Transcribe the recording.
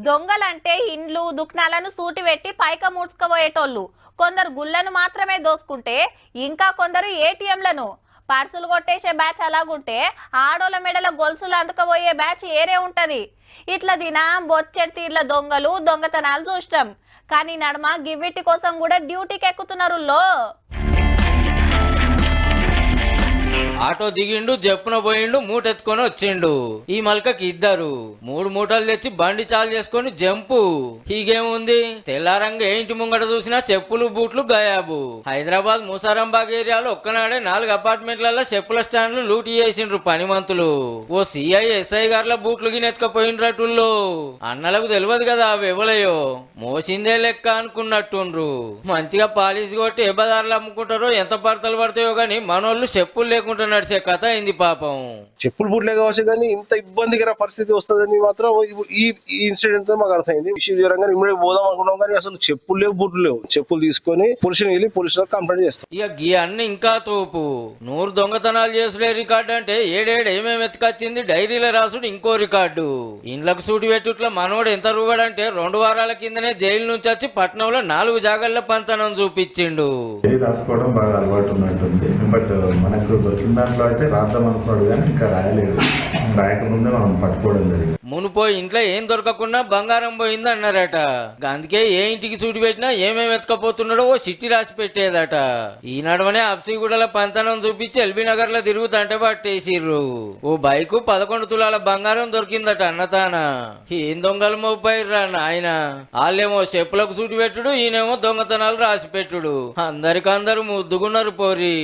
దొంగలంటే ఇండ్లు దుకాణాలను సూటి పెట్టి పైక మూసుకుపోయేటోళ్ళు. కొందరు గుళ్ళను మాత్రమే దోసుకుంటే ఇంకా కొందరు ఏటీఎంలను పర్సులు కొట్టేసే బ్యాచ్ అలాగుంటే ఆడోళ్ళ మెడల గొలుసులు అందుకపోయే బ్యాచ్ ఏరే ఉంటది. ఇట్లా దిన బొచ్చెడు తీర్ల దొంగలు దొంగతనాలు చూస్తాం. కానీ నడమ గివ్విటి కోసం కూడా డ్యూటీకి ఎక్కుతున్నారు. ఆటో దిగిండు, జప్పున పోయిండు, మూటెత్తుకొని వచ్చిండు. ఈ మల్కకి ఇద్దరు 3 మూటలు తెచ్చి బండి చాలు చేసుకొని జంపు. హీగేముంది, తెల్లారంగా ఇంటి ముంగట చూసినా చెప్పులు బూట్లు గయాబు. హైదరాబాద్ ముసారంబాగ్ ఏరియాలో ఒక్కనాడే 4 అపార్ట్మెంట్లలో చెప్పుల స్టాండ్లు లూటీ చేసిండ్రు పనిమంతులు. ఓ సిఐ ఎస్ఐ గారుల బూట్లు గినెత్తుకపోయినట్టుల్లో. అన్నలకు తెలియదు కదా అవి ఎవలయో, మోసిందే లెక్క అనుకున్నట్టుండ్రు. మంచిగా పాలిష్ కొట్టి ఏ బజార్లు అమ్ముకుంటారో ఎంత పడతలు పడతాయో గాని మనోళ్ళు చెప్పులు లేకుండా నడిచే కథ అయింది పాపం. చెప్పులు బూట్లే కావచ్చు కానీ ఇంత ఇబ్బందికర పరిస్థితి వస్తుందని మాత్రం ఈ ఇన్సిడెంట్ తో మాకు అర్థమైంది. విషయం జ్వరంగా ఇమ్మీడియట్ పోదాం అనుకున్నాం కానీ అసలు చెప్పులు లేవు, బూట్లు లేవు. చెప్పులు తీసుకొని పురుషుని వెళ్ళి పోలీసులకు కంప్లైంట్ చేస్తాం. ఇక గీ అన్ని ఇంకా తోపు 100 దొంగతనాలు చేసుడే రికార్డు అంటే ఏడేడు ఏమేమి ఎత్తుకొచ్చింది డైరీలో రాసుడు ఇంకో రికార్డు. ఇండ్లకు సూటి పెట్టుట్ల మనోడు ఎంత రూవాడంటే 2 వారాల కిందనే జైలు నుంచి వచ్చి పట్నంలో 4 జాగాల్లో పంతనం చూపించిండు. రాసుకోవడం బాగా అలవాటు ఉన్నట్టుంది. బట్ మనకు దొరికిన దాంట్లో అయితే రాద్దాం అనుకోడు కానీ ఇంకా రాయలేదు. రాయకముందే మనం పట్టుకోవడం జరిగింది. మునిపోయి ఇంట్లో ఏం దొరకకుండా బంగారం పోయింది అన్నారట. అందుకే ఏ ఇంటికి సూటి పెట్టినా ఏమేమి ఎత్తుకపోతున్నాడో ఓ సిట్టి రాసి పెట్టేదట. ఈ నడవనే అప్సిగూడల పంతనం చూపించి ఎల్బీ నగర్ లో తిరుగుతుంటే పట్టేసిర్రు. ఓ బైకు 11 తులాల బంగారం దొరికిందట అన్నతాన. ఏం దొంగలు మోపాయిర్రా నాయన. వాళ్ళేమో చెప్పులకు సూటి పెట్టుడు, ఈయనేమో దొంగతనాలు రాసి పెట్టుడు. అందరికందరూ ముద్దుగున్నారు పోరి.